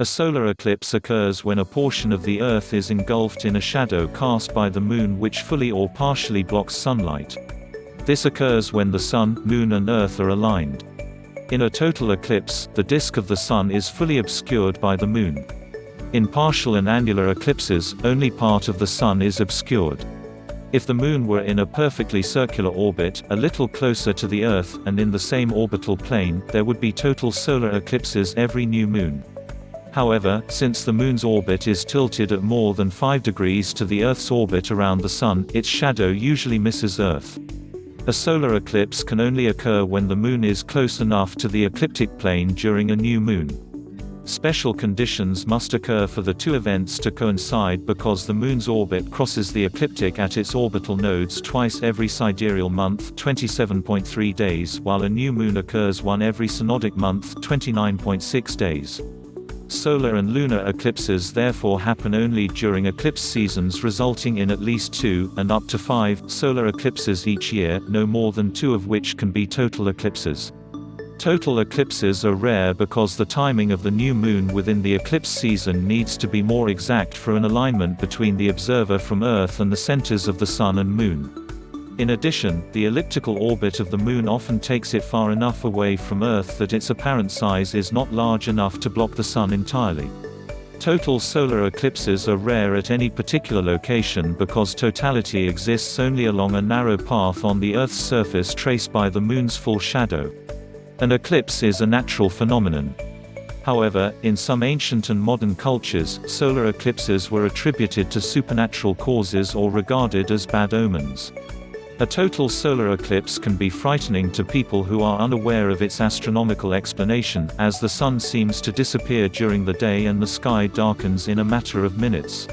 A solar eclipse occurs when a portion of the Earth is engulfed in a shadow cast by the Moon which fully or partially blocks sunlight. This occurs when the Sun, Moon and Earth are aligned. In a total eclipse, the disk of the Sun is fully obscured by the Moon. In partial and annular eclipses, only part of the Sun is obscured. If the Moon were in a perfectly circular orbit, a little closer to the Earth, and in the same orbital plane, there would be total solar eclipses every new moon. However, since the Moon's orbit is tilted at more than 5 degrees to the Earth's orbit around the Sun, its shadow usually misses Earth. A solar eclipse can only occur when the Moon is close enough to the ecliptic plane during a new moon. Special conditions must occur for the two events to coincide because the Moon's orbit crosses the ecliptic at its orbital nodes twice every sidereal month, 27.3 days, while a new moon occurs one every synodic month, 29.6 days. Solar and lunar eclipses therefore happen only during eclipse seasons, resulting in at least 2, and up to 5, solar eclipses each year, no more than 2 of which can be total eclipses. Total eclipses are rare because the timing of the new moon within the eclipse season needs to be more exact for an alignment between the observer from Earth and the centers of the Sun and Moon. In addition, the elliptical orbit of the Moon often takes it far enough away from Earth that its apparent size is not large enough to block the Sun entirely. Total solar eclipses are rare at any particular location because totality exists only along a narrow path on the Earth's surface traced by the Moon's full shadow. An eclipse is a natural phenomenon. However, in some ancient and modern cultures, solar eclipses were attributed to supernatural causes or regarded as bad omens. A total solar eclipse can be frightening to people who are unaware of its astronomical explanation, as the Sun seems to disappear during the day and the sky darkens in a matter of minutes.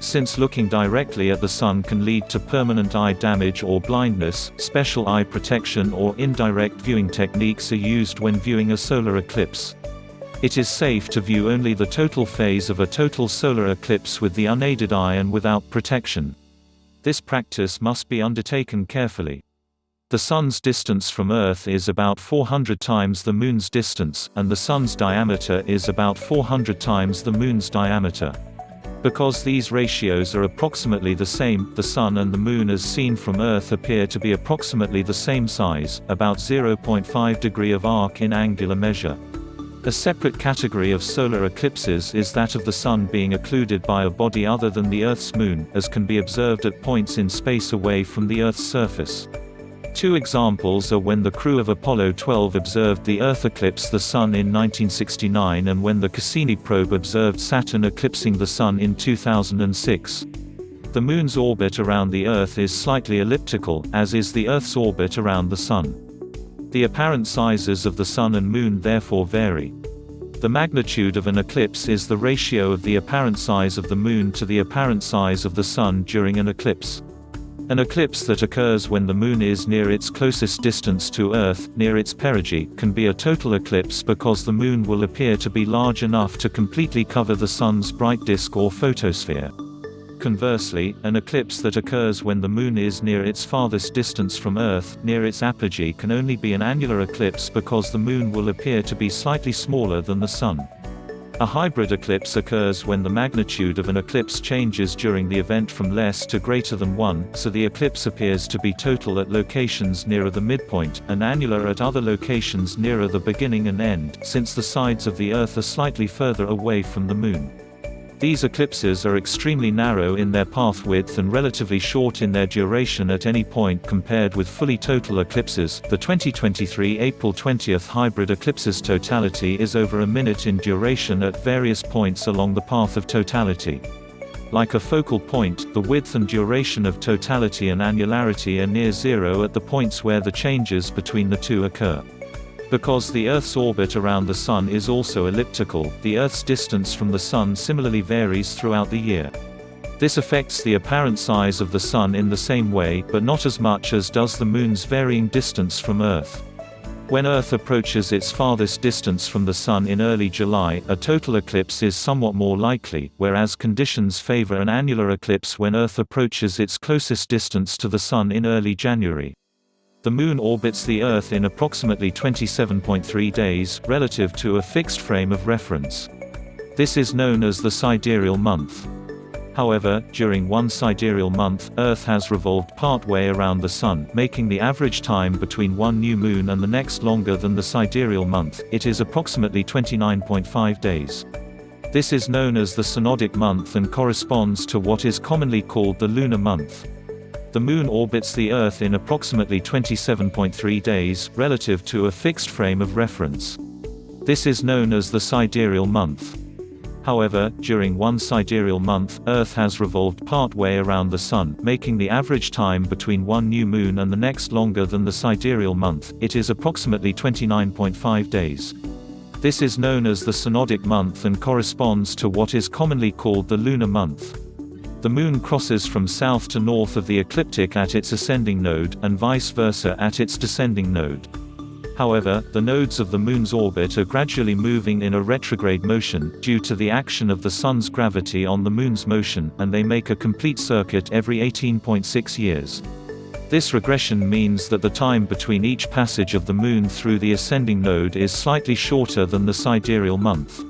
Since looking directly at the Sun can lead to permanent eye damage or blindness, special eye protection or indirect viewing techniques are used when viewing a solar eclipse. It is safe to view only the total phase of a total solar eclipse with the unaided eye and without protection. This practice must be undertaken carefully. The Sun's distance from Earth is about 400 times the Moon's distance, and the Sun's diameter is about 400 times the Moon's diameter. Because these ratios are approximately the same, the Sun and the Moon as seen from Earth appear to be approximately the same size, about 0.5 degree of arc in angular measure. A separate category of solar eclipses is that of the Sun being occluded by a body other than the Earth's Moon, as can be observed at points in space away from the Earth's surface. Two examples are when the crew of Apollo 12 observed the Earth eclipse the Sun in 1969 and when the Cassini probe observed Saturn eclipsing the Sun in 2006. The Moon's orbit around the Earth is slightly elliptical, as is the Earth's orbit around the Sun. The apparent sizes of the Sun and Moon therefore vary. The magnitude of an eclipse is the ratio of the apparent size of the Moon to the apparent size of the Sun during an eclipse. An eclipse that occurs when the Moon is near its closest distance to Earth, near its perigee, can be a total eclipse because the Moon will appear to be large enough to completely cover the Sun's bright disk or photosphere. Conversely, an eclipse that occurs when the Moon is near its farthest distance from Earth, near its apogee, can only be an annular eclipse because the Moon will appear to be slightly smaller than the Sun. A hybrid eclipse occurs when the magnitude of an eclipse changes during the event from less to greater than 1, so the eclipse appears to be total at locations nearer the midpoint, and annular at other locations nearer the beginning and end, since the sides of the Earth are slightly further away from the Moon. These eclipses are extremely narrow in their path width and relatively short in their duration at any point compared with fully total eclipses. The 2023 April 20th hybrid eclipse's totality is over a minute in duration at various points along the path of totality. Like a focal point, the width and duration of totality and annularity are near zero at the points where the changes between the two occur. Because the Earth's orbit around the Sun is also elliptical, the Earth's distance from the Sun similarly varies throughout the year. This affects the apparent size of the Sun in the same way, but not as much as does the Moon's varying distance from Earth. When Earth approaches its farthest distance from the Sun in early July, a total eclipse is somewhat more likely, whereas conditions favor an annular eclipse when Earth approaches its closest distance to the Sun in early January. The Moon orbits the Earth in approximately 27.3 days, relative to a fixed frame of reference. This is known as the sidereal month. However, during one sidereal month, Earth has revolved part-way around the Sun, making the average time between one new moon and the next longer than the sidereal month. It is approximately 29.5 days. This is known as the synodic month and corresponds to what is commonly called the lunar month. The Moon orbits the Earth in approximately 27.3 days, relative to a fixed frame of reference. This is known as the sidereal month. However, during one sidereal month, Earth has revolved part-way around the Sun, making the average time between one new moon and the next longer than the sidereal month. It is approximately 29.5 days. This is known as the synodic month and corresponds to what is commonly called the lunar month. The Moon crosses from south to north of the ecliptic at its ascending node, and vice versa at its descending node. However, the nodes of the Moon's orbit are gradually moving in a retrograde motion, due to the action of the Sun's gravity on the Moon's motion, and they make a complete circuit every 18.6 years. This regression means that the time between each passage of the Moon through the ascending node is slightly shorter than the sidereal month.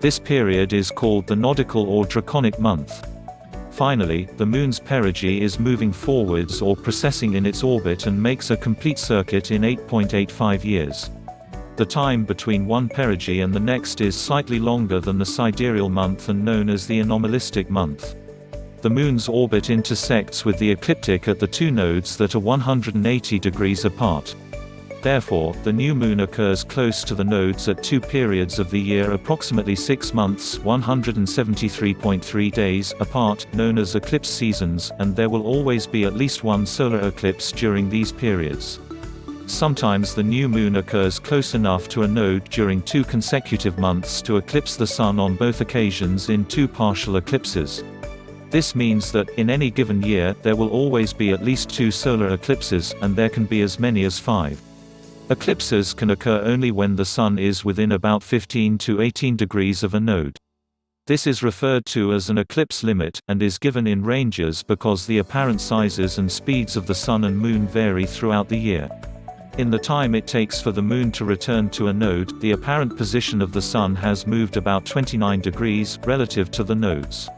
This period is called the nodical or draconic month. Finally, the Moon's perigee is moving forwards or precessing in its orbit and makes a complete circuit in 8.85 years. The time between one perigee and the next is slightly longer than the sidereal month and known as the anomalistic month. The Moon's orbit intersects with the ecliptic at the two nodes that are 180 degrees apart. Therefore, the new moon occurs close to the nodes at two periods of the year approximately 6 months 173.3 days apart, known as eclipse seasons, and there will always be at least one solar eclipse during these periods. Sometimes the new moon occurs close enough to a node during 2 consecutive months to eclipse the Sun on both occasions in 2 partial eclipses. This means that, in any given year, there will always be at least 2 solar eclipses, and there can be as many as 5. Eclipses can occur only when the Sun is within about 15 to 18 degrees of a node. This is referred to as an eclipse limit, and is given in ranges because the apparent sizes and speeds of the Sun and Moon vary throughout the year. In the time it takes for the Moon to return to a node, the apparent position of the Sun has moved about 29 degrees, relative to the nodes.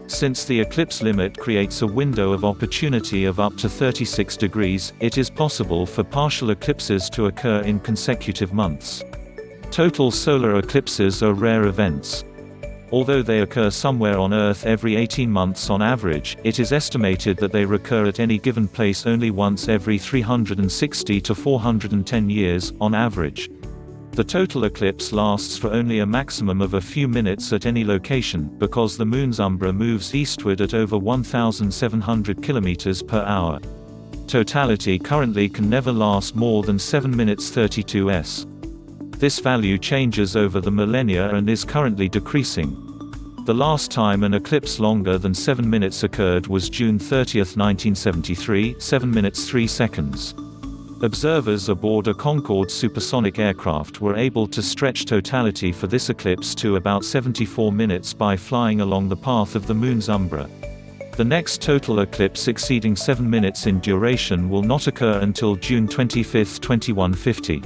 Since the eclipse limit creates a window of opportunity of up to 36 degrees, it is possible for partial eclipses to occur in consecutive months. Total solar eclipses are rare events. Although they occur somewhere on Earth every 18 months on average, it is estimated that they recur at any given place only once every 360 to 410 years, on average. The total eclipse lasts for only a maximum of a few minutes at any location, because the Moon's umbra moves eastward at over 1,700 km per hour. Totality currently can never last more than 7 minutes 32 s. This value changes over the millennia and is currently decreasing. The last time an eclipse longer than 7 minutes occurred was June 30, 1973, 7 minutes 3 seconds. Observers aboard a Concorde supersonic aircraft were able to stretch totality for this eclipse to about 74 minutes by flying along the path of the Moon's umbra. The next total eclipse exceeding 7 minutes in duration will not occur until June 25, 2150.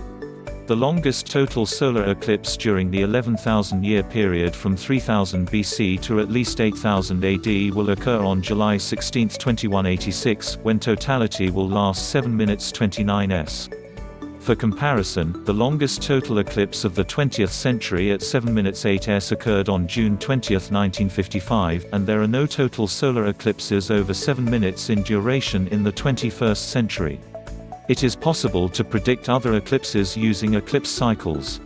The longest total solar eclipse during the 11,000-year period from 3000 BC to at least 8000 AD will occur on July 16, 2186, when totality will last 7 minutes 29 s. For comparison, the longest total eclipse of the 20th century at 7 minutes 8 s occurred on June 20, 1955, and there are no total solar eclipses over 7 minutes in duration in the 21st century. It is possible to predict other eclipses using eclipse cycles.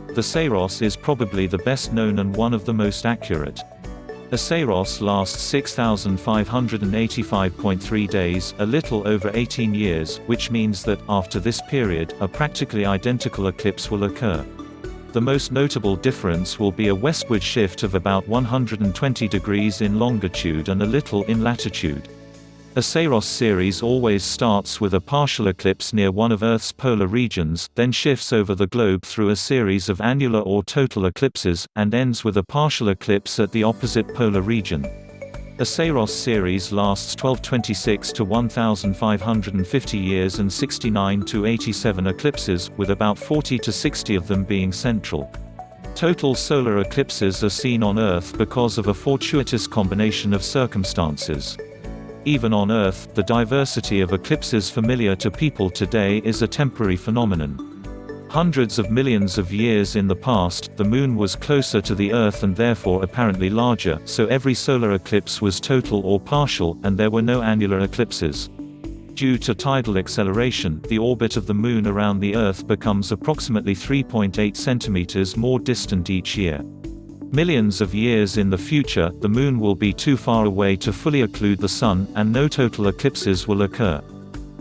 The Saros is probably the best known and one of the most accurate. A Saros lasts 6,585.3 days, a little over 18 years, which means that, after this period, a practically identical eclipse will occur. The most notable difference will be a westward shift of about 120 degrees in longitude and a little in latitude. A Saros series always starts with a partial eclipse near one of Earth's polar regions, then shifts over the globe through a series of annular or total eclipses, and ends with a partial eclipse at the opposite polar region. A Saros series lasts 1226 to 1550 years and 69 to 87 eclipses, with about 40 to 60 of them being central. Total solar eclipses are seen on Earth because of a fortuitous combination of circumstances. Even on Earth, the diversity of eclipses familiar to people today is a temporary phenomenon. Hundreds of millions of years in the past, the Moon was closer to the Earth and therefore apparently larger, so every solar eclipse was total or partial, and there were no annular eclipses. Due to tidal acceleration, the orbit of the Moon around the Earth becomes approximately 3.8 centimeters more distant each year. Millions of years in the future, the Moon will be too far away to fully occlude the Sun, and no total eclipses will occur.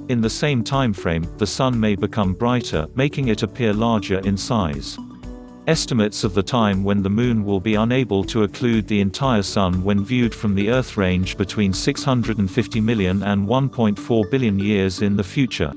In the same timeframe, the Sun may become brighter, making it appear larger in size. Estimates of the time when the Moon will be unable to occlude the entire Sun when viewed from the Earth range between 650 million and 1.4 billion years in the future.